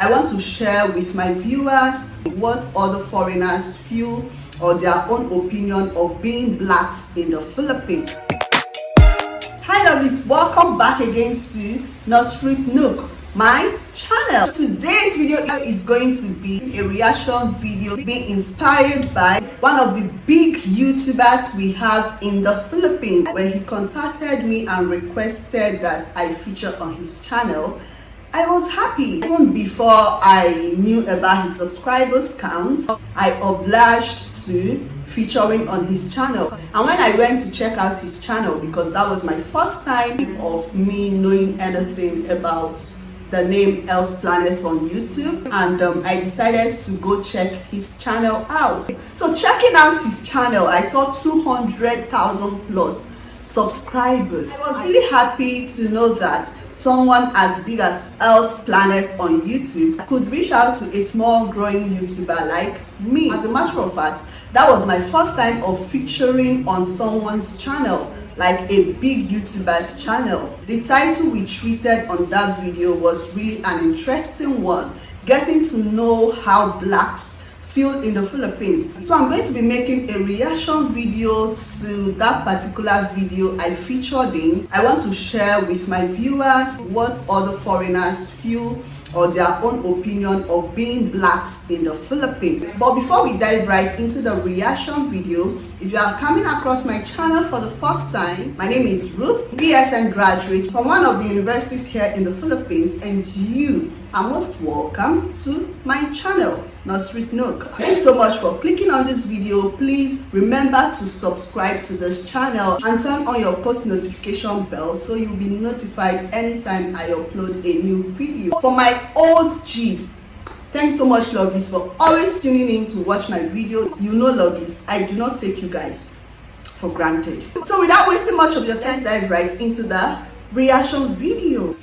I want to share with my viewers what other foreigners feel or their own opinion of being blacks in the Philippines. Hi lovelies, welcome back again to Nursery Nook, my channel. Today's video is going to be a reaction video being inspired by one of the big YouTubers we have in the Philippines. When he contacted me and requested that I feature on his channel, I was happy. Even before I knew about his subscribers count, I obliged to featuring on his channel. And when I went to check out his channel, because that was my first time of me knowing anything about the name Else Planet on YouTube, and I decided to go check his channel out. So checking out his channel, I saw 200,000 plus subscribers. I was really happy to know that someone as big as Else Planet on YouTube could reach out to a small growing YouTuber like me. As a matter of fact, that was my first time of featuring on someone's channel, like a big YouTuber's channel. The title we treated on that video was really an interesting one, getting to know how blacks feel in the Philippines. So I'm going to be making a reaction video to that particular video I featured in. I want to share with my viewers what other foreigners feel or their own opinion of being blacks in the Philippines. But before we dive right into the reaction video, if you are coming across my channel for the first time, my name is Ruth, BSN graduate from one of the universities here in the Philippines, and you are most welcome to my channel, Nursery Nook. Thanks so much for clicking on this video. Please remember to subscribe to this channel and turn on your post notification bell so you'll be notified anytime I upload a new video. For my old G's, thanks so much lovelies for always tuning in to watch my videos. You know lovelies, I do not take you guys for granted. So without wasting much of your time, dive right into the reaction video.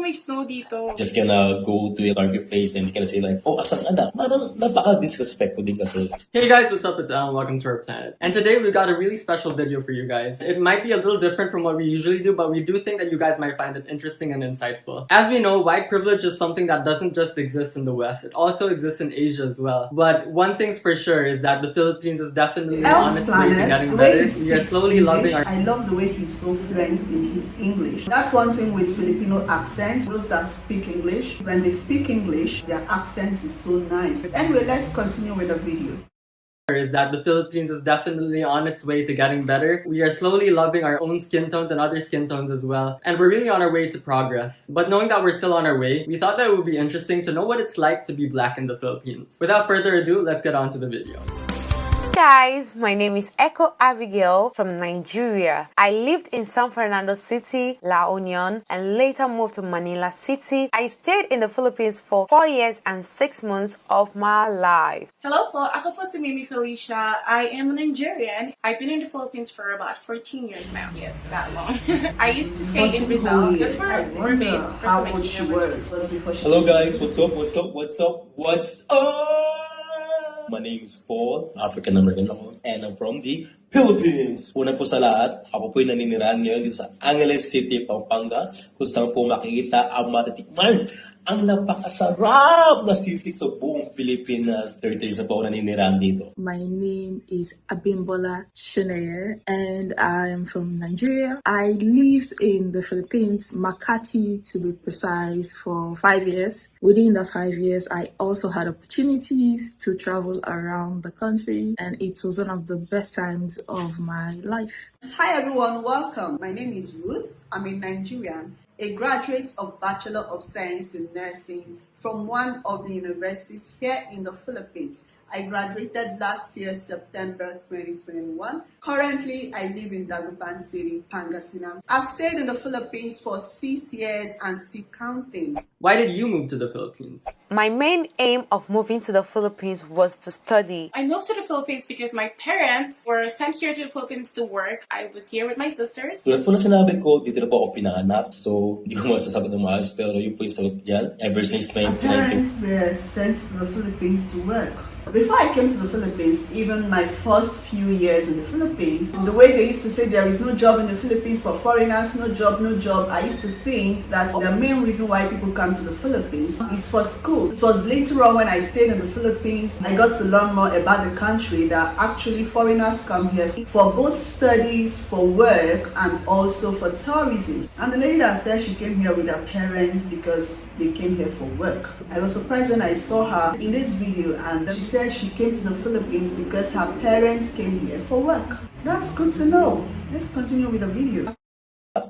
May snow dito. Just gonna go to a target place and gonna say like, oh, asan ka na? Parang napaka-disrespectful din kasi. Hey guys, what's up? It's Alan. Welcome to our planet. And today we got a really special video for you guys. It might be a little different from what we usually do, but we do think that you guys might find it interesting and insightful. As we know, white privilege is something that doesn't just exist in the West. It also exists in Asia as well. But one thing's for sure is that the Philippines is definitely on its way to getting better. We are slowly loving our... I love the way he's so fluent in his English. That's one thing with Filipino accent. Those that speak English, when they speak English, their accent is so nice. Anyway, let's continue with the video. Is that the Philippines is definitely on its way to getting better. We are slowly loving our own skin tones and other skin tones as well. And we're really on our way to progress. But knowing that we're still on our way, we thought that it would be interesting to know what it's like to be black in the Philippines. Without further ado, let's get on to the video. Guys, my name is Echo Abigail from Nigeria. I lived in San Fernando City, La Union, and later moved to Manila City. I stayed in the Philippines for 4 years and 6 months of my life. Hello po, ako po si Mimi Felicia. I am a Nigerian. I've been in the Philippines for about 14 years now. Yes, that long. I used to stay in Rizal. That's where we're based. How old she was before she... Hello guys, what's up? What's up? My name is Paul, African American ako, and I'm from the Philippines. Una po sa lahat, ako po'y naninirahan ngayon dito sa Angeles City, Pampanga, kung saan po makikita ang matitikman ang napakasarap na sisig sa buong Pilipinas. 30 years na po ako naninirahan dito. My name is Abimbola Shineye, and I'm from Nigeria. I lived in the Philippines, Makati to be precise, for 5 years. Within the 5 years, I also had opportunities to travel around the country, and it was one of the best times of my life. Hi everyone, welcome. My name is Ruth. I'm a Nigerian, a graduate of Bachelor of Science in Nursing from one of the universities here in the Philippines. I graduated last year, September 2021. Currently, I live in Dagupan City, Pangasinan. I've stayed in the Philippines for 6 years and still counting. Why did you move to the Philippines? My main aim of moving to the Philippines was to study. I moved to the Philippines because my parents were sent here to the Philippines to work. I was here with my sisters. Tulad po na sinabi ko, dito na po ako pinanganak, so hindi ko masasagot ng maayos, pero yung po yung sagot dyan, ever since My parents were sent to the Philippines to work. Before I came to the Philippines, even my first few years in the Philippines, the way they used to say there is no job in the Philippines for foreigners, no job, no job, I used to think that the main reason why people come to the Philippines is for school. It was later on when I stayed in the Philippines, I got to learn more about the country, that actually foreigners come here for both studies, for work, and also for tourism. And the lady that said she came here with her parents because they came here for work. I was surprised when I saw her in this video, and she said she came to the Philippines because her parents came here for work. That's good to know. Let's continue with the video.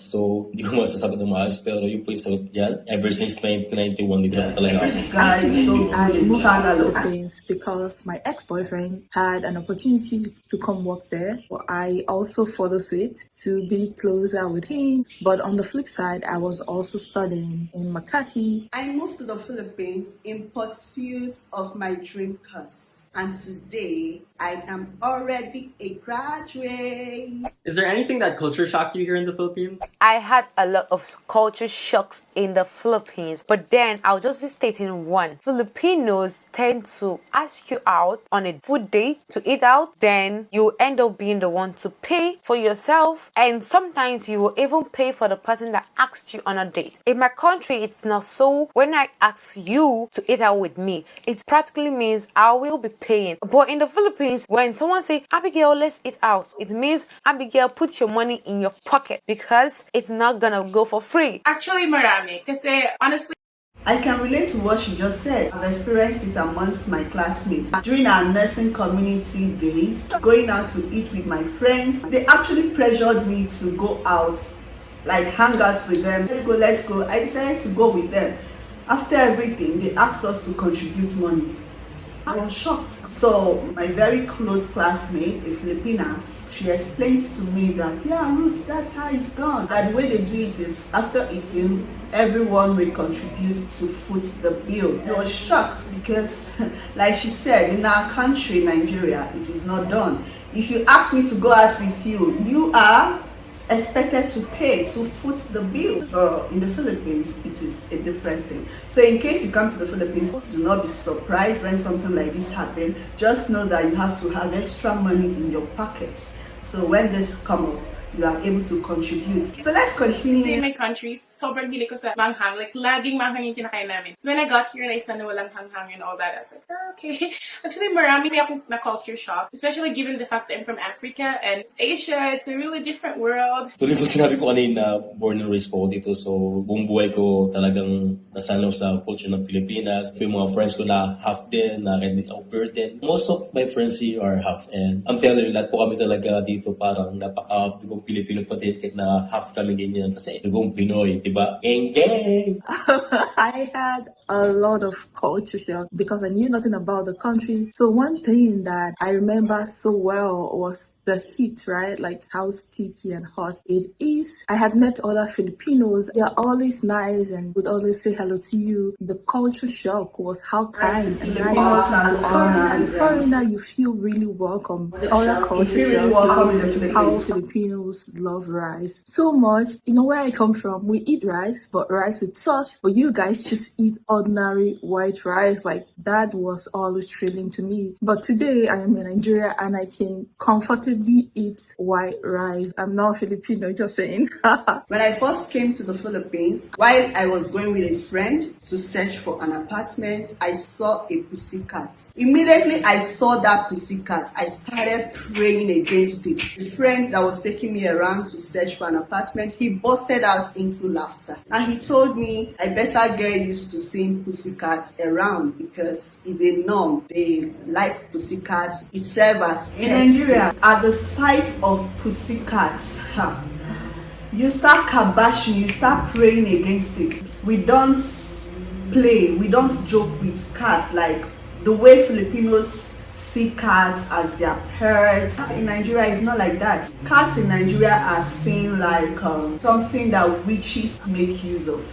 So, hindi ko masasagot ng maayos, pero yung po yung sagot dyan, ever since 1991, hindi ko talaga ako. This guy is so I good in moved to the Tagalog. Philippines because my ex-boyfriend had an opportunity to come work there. But I also followed suit to be closer with him. But on the flip side, I was also studying in Makati. I moved to the Philippines in pursuit of my dream course. And today, I am already a graduate. Is there anything that culture shocked you here in the Philippines? I had a lot of culture shocks in the Philippines, but then I'll just be stating one. Filipinos tend to ask you out on a food date to eat out, then you end up being the one to pay for yourself, and sometimes you will even pay for the person that asked you on a date. In my country, it's not so. When I ask you to eat out with me, it practically means I will be paying. But in the Philippines, when someone say, Abigail, let's eat out, it means, Abigail, put your money in your pocket because it's not gonna go for free. Actually, marami. Kasi honestly, I can relate to what she just said. I've experienced it amongst my classmates. During our nursing community days, going out to eat with my friends, they actually pressured me to go out, like hang out with them. Let's go. I decided to go with them. After everything, they asked us to contribute money. I was shocked. So my very close classmate, a Filipina, she explained to me that, yeah, Ruth, that's how it's done. That the way they do it is after eating, everyone will contribute to foot the bill. I was shocked because, like she said, in our country, Nigeria, it is not done. If you ask me to go out with you, you are expected to pay to foot the bill. In the Philippines, it is a different thing. So in case you come to the Philippines, do not be surprised when something like this happens. Just know that you have to have extra money in your pockets. So when this come up, you are able to contribute. So let's continue. in my country, sobrang hili ko sa manghang. Like, laging manghang yung kinakain namin. So when I got here, naisa na walang hanghang and all that. I was like, okay. Actually, marami akong na-culture shock. Especially given the fact that I'm from Africa and it's Asia. It's a really different world. Tuloy ko sinabi ko kanina, born and raised po ako dito. So, buong buhay ko talagang nasanaw sa culture ng Pilipinas. Yung mga friends ko na half din, na rin ako din. Most of my friends here are half. And I'm telling you, lahat po kami talaga dito parang napaka-bigong Filipino pati kahit na half kami ganyan kasi dugong Pinoy, diba? Gang gang! I had a lot of culture shock because I knew nothing about the country. So one thing that I remember so well was the heat, right? Like how sticky and hot it is. I had met other Filipinos. They are always nice and would always say hello to you. The culture shock was how kind and nice you are. As a foreigner, you feel really welcome. The other culture shock is how Filipinos love rice so much. You know where I come from, we eat rice, but rice with sauce. But you guys just eat ordinary white rice. Like that was always thrilling to me. But today I am in Nigeria and I can comfortably eat white rice. I'm not Filipino, just saying. When I first came to the Philippines, while I was going with a friend to search for an apartment, I saw a pussycat. Immediately I saw that pussycat, I started praying against it. The friend that was taking me around to search for an apartment, he busted out into laughter. And he told me I better get used to seeing pussycats around because it's a norm. They like pussycats. It serves as in Nigeria. At the sight of pussycats, you start kabashing, you start praying against it. We don't play, we don't joke with cats like the way Filipinos see cats as their pets. In Nigeria, it's not like that. Cats in Nigeria are seen like something that witches make use of,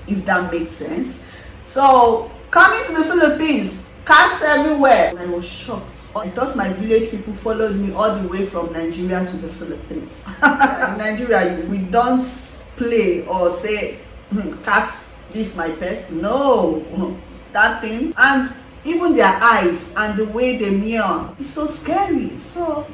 if that makes sense. So, coming to the Philippines, cats everywhere. I was shocked. I thought my village people followed me all the way from Nigeria to the Philippines. In Nigeria, we don't play or say, cats, this is my pet. No, that thing. And even their eyes and the way they meow, it's so scary. So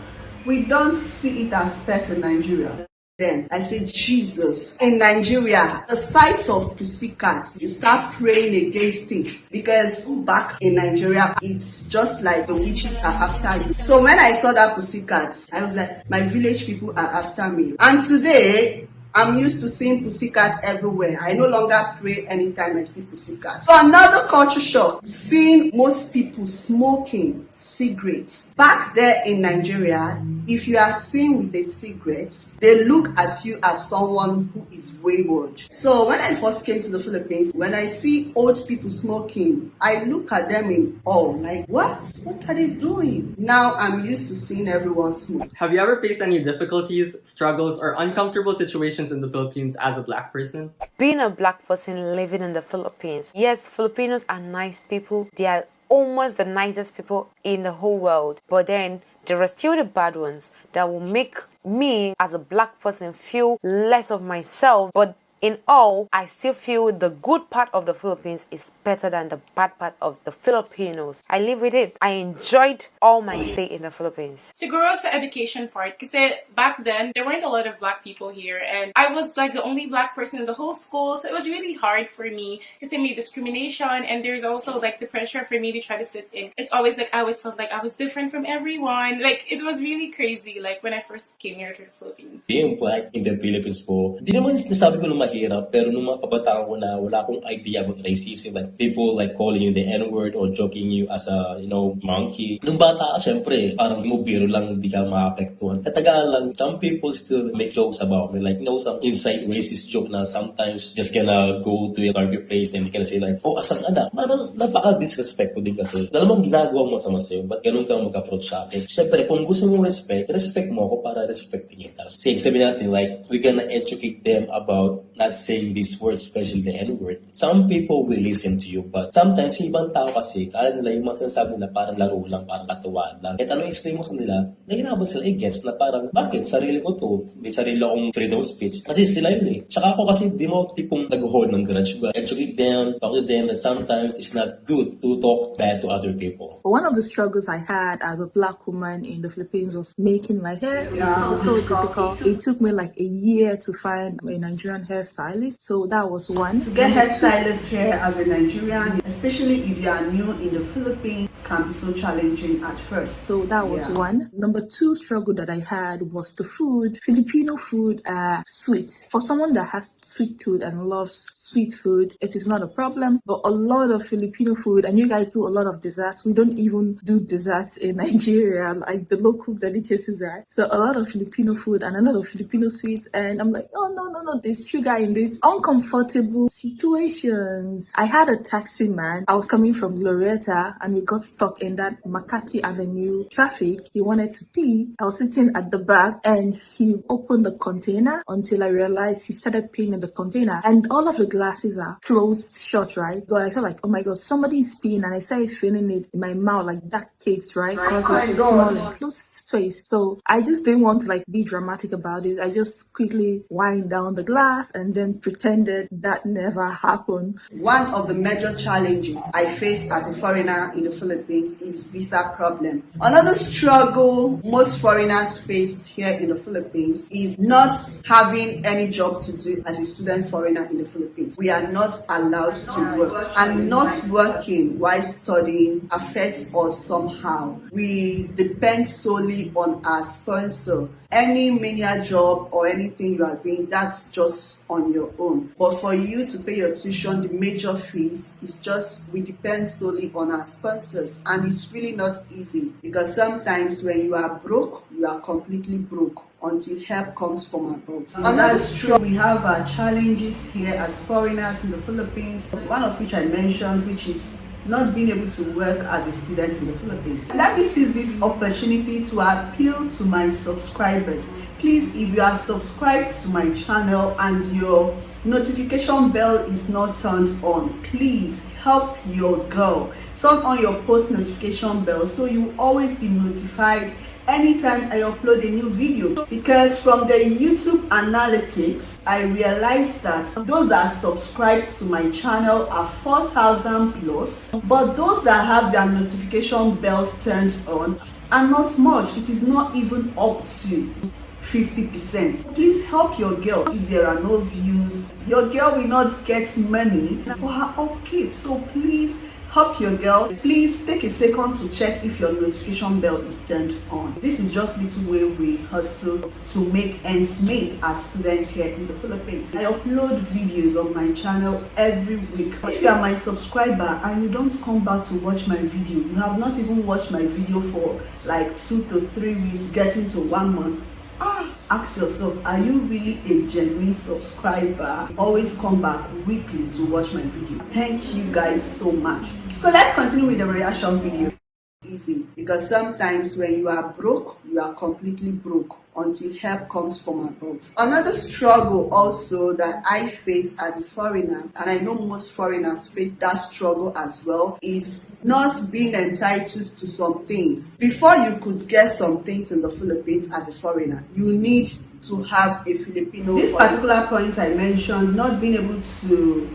we don't see it as pets in Nigeria. Then I say, Jesus, in Nigeria, the sight of pussycats, you start praying against it, because back in Nigeria, it's just like the witches are after you. So when I saw that pussycat, I was like, my village people are after me. And today, I'm used to seeing pussycats everywhere. I no longer pray anytime I see pussycats. So another culture shock, seeing most people smoking cigarettes. Back there in Nigeria, if you are seen with a cigarette, they look at you as someone who is wayward. So when I first came to the Philippines, when I see old people smoking, I look at them in awe, like, what? What are they doing? Now I'm used to seeing everyone smoke. Have you ever faced any difficulties, struggles, or uncomfortable situations in the Philippines as a black person? Being a black person living in the Philippines, yes, Filipinos are nice people. They are almost the nicest people in the whole world. But then there are still the bad ones that will make me as a black person feel less of myself. But in all, I still feel the good part of the Philippines is better than the bad part of the Filipinos. I live with it. I enjoyed all my stay in the Philippines. Siguro sa education part, kasi back then, there weren't a lot of black people here, and I was like the only black person in the whole school, so it was really hard for me kasi may discrimination, and there's also like the pressure for me to try to fit in. It's always like I always felt like I was different from everyone. Like, it was really crazy, like when I first came here to the Philippines. Being black in the Philippines po, di naman nasabi ko na mahirap, pero nung mga kabataan ko na wala akong idea about racism, like people like calling you the N-word or joking you as a, monkey. Nung bata ka, syempre, parang mo biro lang, di ka maapektuhan. Katagal lang, some people still make jokes about me, like, some inside racist joke na sometimes just gonna go to a target place and they gonna say like, oh, asang anak. Parang napaka-disrespectful din kasi. Alam mo, ginagawa mo sa sa'yo, ba't ganun ka mag-approach sa akin? Syempre, kung gusto mo respect mo ako para respecting it. Kasi sabi natin, like, we're gonna educate them about not saying this word, especially the N-word. Some people will listen to you, but sometimes yung ibang tao kasi, kala nila yung mga sinasabi na parang laro lang, parang katuwaan lang. Kahit ano explain mo sa nila, nahirapan sila i-gets na parang, bakit? Sarili ko to. May sarili akong freedom of speech. Kasi sila yun eh. Tsaka ako kasi di mo tipong nag-hold ng grudge. Educate them, talk to them, that sometimes it's not good to talk bad to other people. One of the struggles I had as a black woman in the Philippines was making my hair. It was so difficult. It took me like a year to find a Nigerian hairstylist. So that was one. To get hairstylist here as a Nigerian, especially if you are new in the Philippines, can be so challenging at first. So that was one. Number two struggle that I had was the food. Filipino food are sweet. For someone that has sweet tooth and loves sweet food, it is not a problem. But a lot of Filipino food, and you guys do a lot of desserts. We don't even do desserts in Nigeria, like the local delicacies, right? So a lot of Filipino food and a lot of Filipino sweets. And I'm like, oh, no, there's sugar in this. Uncomfortable situations. I had a taxi man. I was coming from Glorieta and we got stuck in that Makati Avenue traffic. He wanted to pee. I was sitting at the back and he opened the container until I realized he started peeing in the container and all of the glasses are closed shut, right? God, I felt like, oh my God, somebody is peeing, and I started feeling it in my mouth, like that taste, right? Because it was a small enclosed space. So I just didn't want to like be dramatic about it. I just quickly wind down the glass and then pretended that never happened. One of the major challenges I face as a foreigner in the Philippines is visa problem. Another struggle most foreigners face here in the Philippines is not having any job to do as a student foreigner in the Philippines. We are not allowed to work, and not working while studying affects us somehow. We depend solely on our sponsor. Any menial job or anything you are doing, that's just on your own. But for you to pay your tuition, the major fees, it's just, we depend solely on our sponsors. And it's really not easy, because sometimes when you are broke, you are completely broke until help comes from above. And that's true. We have our challenges here as foreigners in the Philippines, one of which I mentioned, which is not being able to work as a student in the Philippines. Let me seize this opportunity to appeal to my subscribers. Please, if you are subscribed to my channel and your notification bell is not turned on, please help your girl turn on your post notification bell so you will always be notified anytime I upload a new video, because from the YouTube analytics I realized that those that subscribed to my channel are 4,000 plus, but those that have their notification bells turned on are not much. It is not even up to 50%. Please help your girl. If there are no views, your girl will not get money for her upkeep. So please help your girl. Please take a second to check if your notification bell is turned on. This is just little way we hustle to make ends meet as students here in the Philippines. I upload videos on my channel every week. If you are my subscriber and you don't come back to watch my video, you have not even watched my video for like 2 to 3 weeks, getting to 1 month, ask yourself, are you really a genuine subscriber? Always come back weekly to watch my video. Thank you guys so much. So let's continue with the reaction video. Easy, because sometimes when you are broke, you are completely broke until help comes from above. Another struggle also that I face as a foreigner, and I know most foreigners face that struggle as well, is not being entitled to some things. Before you could get some things in the Philippines as a foreigner, you need to have a Filipino. This particular point I mentioned, not being able to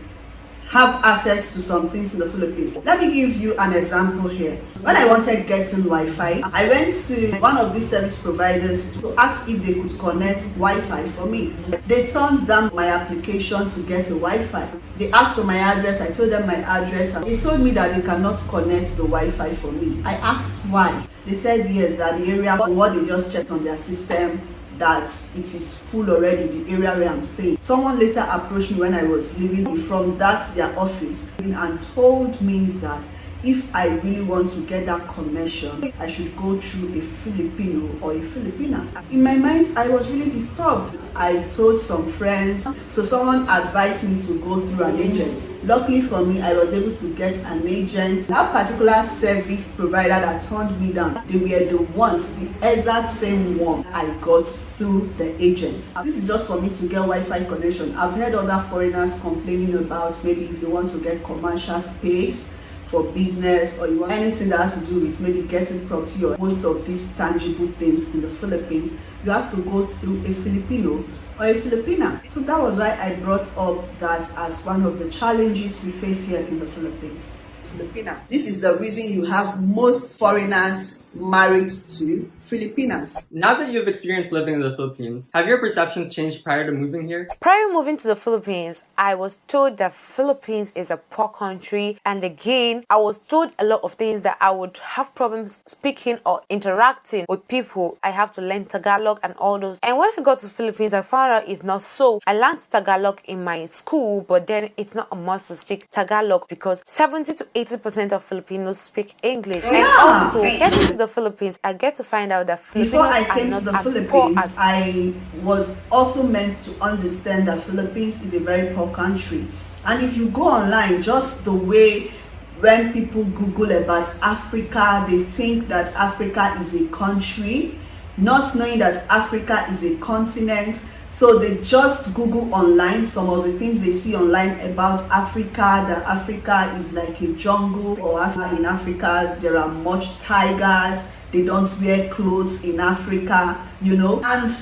have access to some things in the Philippines. Let me give you an example here. When I wanted getting Wi-Fi, I went to one of these service providers to ask if they could connect Wi-Fi for me. They turned down my application to get a Wi-Fi. They asked for my address, I told them my address, and they told me that they cannot connect the Wi-Fi for me. I asked why. They said yes, that the area, from what they just checked on their system, that it is full already, the area where I'm staying. Someone later approached me when I was leaving from their office and told me that if I really want to get that connection, I should go through a Filipino or a Filipina. In my mind, I was really disturbed. I told some friends, so someone advised me to go through an agent. Luckily for me, I was able to get an agent. That particular service provider that turned me down, they were the ones, the exact same one I got through the agent. This is just for me to get Wi-Fi connection. I've heard other foreigners complaining about maybe if they want to get commercial space for business, or you want anything that has to do with maybe getting property or most of these tangible things in the Philippines, you have to go through a Filipino or a Filipina. So that was why I brought up that as one of the challenges we face here in the Philippines. Filipina. This is the reason you have most foreigners married to Filipinas. Now that you've experienced living in the Philippines, have your perceptions changed prior to moving here? Prior to moving to the Philippines, I was told that Philippines is a poor country, and again, I was told a lot of things that I would have problems speaking or interacting with people. I have to learn Tagalog and all those. And when I got to the Philippines, I found out it's not so. I learned Tagalog in my school, but then it's not a must to speak Tagalog because 70 to 80% of Filipinos speak English. And also, getting to the Philippines, I get to find out that before I Filipinos came are to the not as Philippines, poor as I was also meant to understand that Philippines is a very poor country. And if you go online, just the way when people Google about Africa, they think that Africa is a country, not knowing that Africa is a continent. So they just Google online some of the things they see online about Africa, that Africa is like a jungle, or in Africa there are much tigers, they don't wear clothes in Africa, you know, and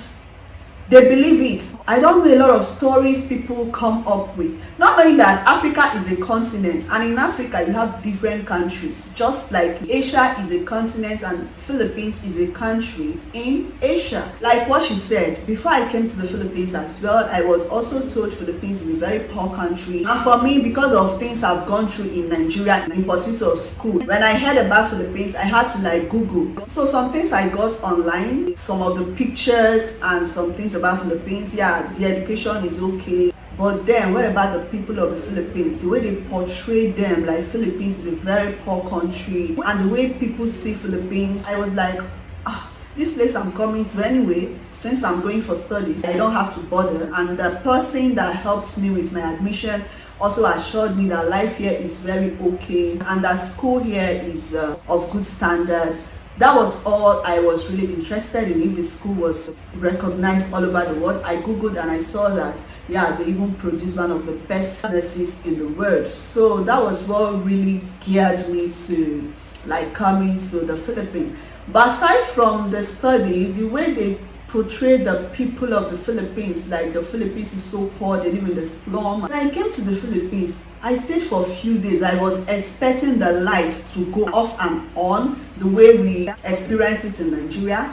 they believe it. I don't know a lot of stories people come up with, not knowing that Africa is a continent, and in Africa you have different countries, just like Asia is a continent and Philippines is a country in Asia. Like what she said, before I came to the Philippines as well, I was also told Philippines is a very poor country. And for me, because of things I've gone through in Nigeria in pursuit of school, when I heard about Philippines, I had to like Google. So some things I got online, some of the pictures and some things about Philippines, yeah, the education is okay, but then what about the people of the Philippines? The way they portray them, like Philippines is a very poor country, and the way people see Philippines, I was like, this place I'm coming to anyway, since I'm going for studies, I don't have to bother. And the person that helped me with my admission also assured me that life here is very okay and that school here is of good standard. That was all I was really interested in, if the school was recognized all over the world. I googled and I saw that, yeah, they even produced one of the best nurses in the world. So that was what really geared me to like coming to the Philippines. But aside from the study, the way they portray the people of the Philippines, like the Philippines is so poor, they live in the slum. When I came to the Philippines, I stayed for a few days. I was expecting the lights to go off and on the way we experience it in Nigeria.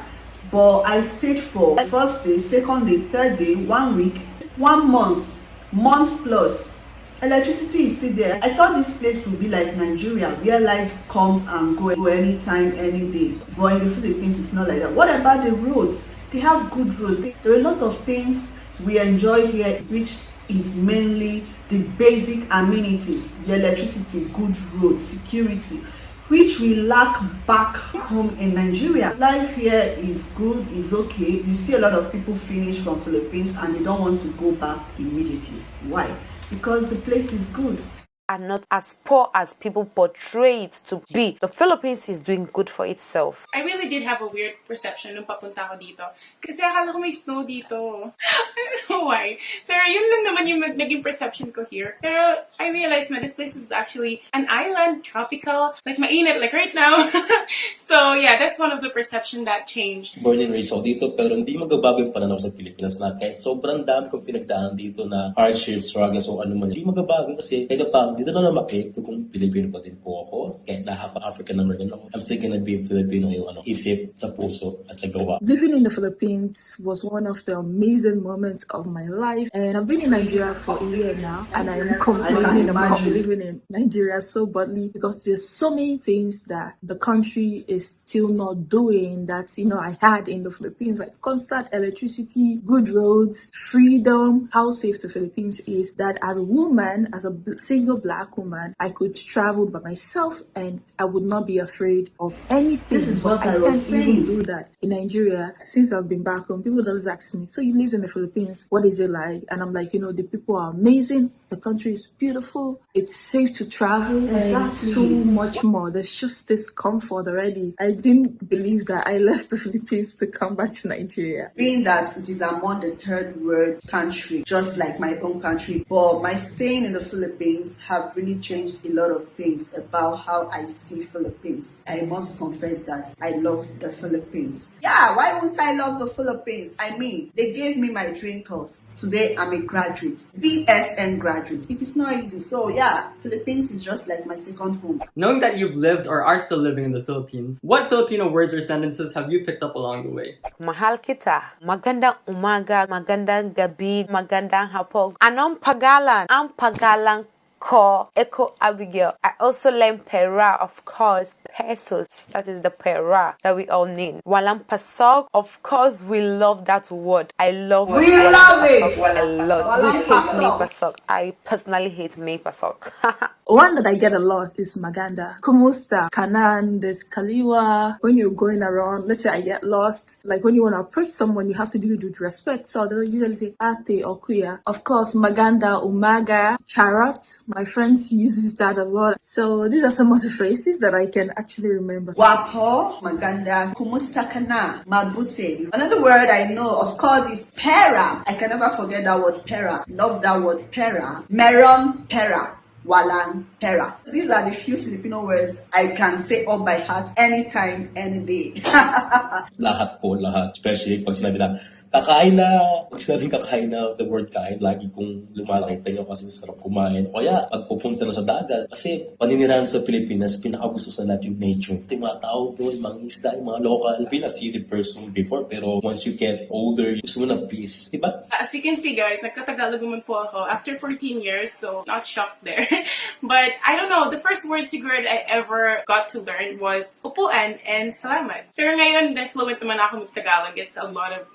But I stayed for first day, second day, third day, 1 week, 1 month, months plus. Electricity is still there. I thought this place would be like Nigeria, where light comes and go anytime, any day. But in the Philippines, it's not like that. What about the roads? They have good roads. There are a lot of things we enjoy here, which is mainly the basic amenities, the electricity, good roads, security, which we lack back home in Nigeria. Life here is good, is okay. You see a lot of people finish from Philippines and they don't want to go back immediately. Why? Because the place is good. Are not as poor as people portray it to be. The Philippines is doing good for itself. I really did have a weird perception nung papunta ako dito. Kasi akala ko may snow dito. I don't know why. Pero yun lang naman yung naging perception ko here. Pero I realized na this place is actually an island, tropical, like mainit, like right now. So yeah, that's one of the perception that changed. Born and raised ako dito, pero hindi magbabago yung pananaw sa Pilipinas na kahit sobrang dami kong pinagdaan dito na hardships, struggles, o ano man. Hindi magbabago kasi kahit pa dito na lumaki, kung Pilipino pa din po ako, kahit na half African American ako, I'm still gonna be Filipino yung isip, sa puso, at sa gawa. Living in the Philippines was one of the amazing moments of my life, and I've been in Nigeria for a year now, and I am complaining about living in Nigeria so badly because there's so many things that the country is still not doing that, I had in the Philippines, like constant electricity, good roads, freedom, how safe the Philippines is, that as a woman, as a single Black woman, I could travel by myself and I would not be afraid of anything. This is what I can't was saying. even do that in Nigeria. Since I've been back home, people always ask me, so you lived in the Philippines, what is it like? And I'm like, the people are amazing, the country is beautiful, it's safe to travel, and so much more. There's just this comfort already. I didn't believe that I left the Philippines to come back to Nigeria. Being that it is among the third world country, just like my own country, but my staying in the Philippines have really changed a lot of things about how I see Philippines. I must confess that I love the Philippines. Yeah, why wouldn't I love the Philippines? I mean, they gave me my dream course. Today I'm a graduate, BSN graduate. It is not easy. So yeah, Philippines is just like my second home. Knowing that you've lived or are still living in the Philippines, what Filipino words or sentences have you picked up along the way? Mahal kita. Magandang umaga, magandang gabi, magandang hapon. Anong pagalan? Ang pagalan ko, Echo Abigail. I also learned pera, of course, pesos. That is the pera that we all need. Walang pasok, of course, we love that word. I love it. We love it. A lot. Walang We hate pasok. may pasok. I personally hate may pasok. One that I get a lot is Maganda. Kumusta? Kanan, there's Kaliwa. When you're going around, let's say I get lost, like when you want to approach someone, you have to do it with respect. So they'll usually say Ate or Kuya. Of course, Maganda, Umaga, Charot. My friends uses that a lot. So these are some of the phrases that I can actually remember. Guapo, maganda, kumusta ka na, mabuti. Another word I know, of course, is pera. I can never forget that word pera. Love that word pera. Meron pera. Walang pera. These are the few Filipino words I can say off by heart anytime, any day. Lahat po, lahat. Especially pag sinabi na, kakain na. Pag sinabing kakain na, the word kain, lagi kong lumalaki tayo kasi sarap kumain. O kaya, pag pupunta na sa dagat, kasi paninirahan sa Pilipinas, pinakagusto sa lahat yung nature. Ito yung mga tao doon, mga isda, yung mga local. I've been a city person before, pero once you get older, gusto mo na peace. Diba? As you can see, guys, nagka-Tagalog naman po ako after 14 years, so not shocked there. But I don't know, the first word siguro I ever got to learn was upuan and salamat. Pero ngayon, na fluent naman ako with Tagalog. It's a lot of,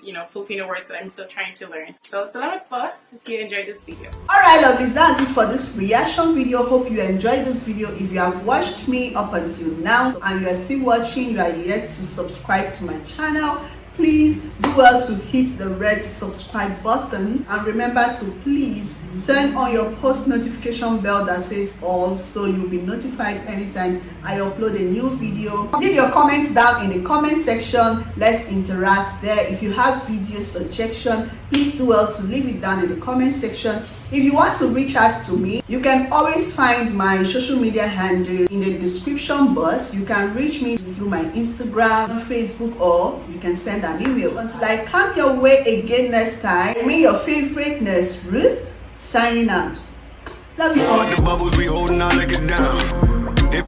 Filipino words that I'm still trying to learn. So, salamat po if you enjoyed this video. Alright, lovelies, that's it for this reaction video. Hope you enjoyed this video. If you have watched me up until now and you are still watching, you are yet to subscribe to my channel, please do well to hit the red subscribe button and remember to please Turn on your post notification bell that says all, so you'll be notified anytime I upload a new video. Leave your comments down in the comment section. Let's interact there. If you have video suggestion, please do well to leave it down in the comment section. If you want to reach out to me, you can always find my social media handle in the description box. You can reach me through my Instagram, Facebook, or you can send an email. Until I come your way again next time, remain your favorite nurse, Ruth, signing out. Love you all. The bubbles we holding, I like it down.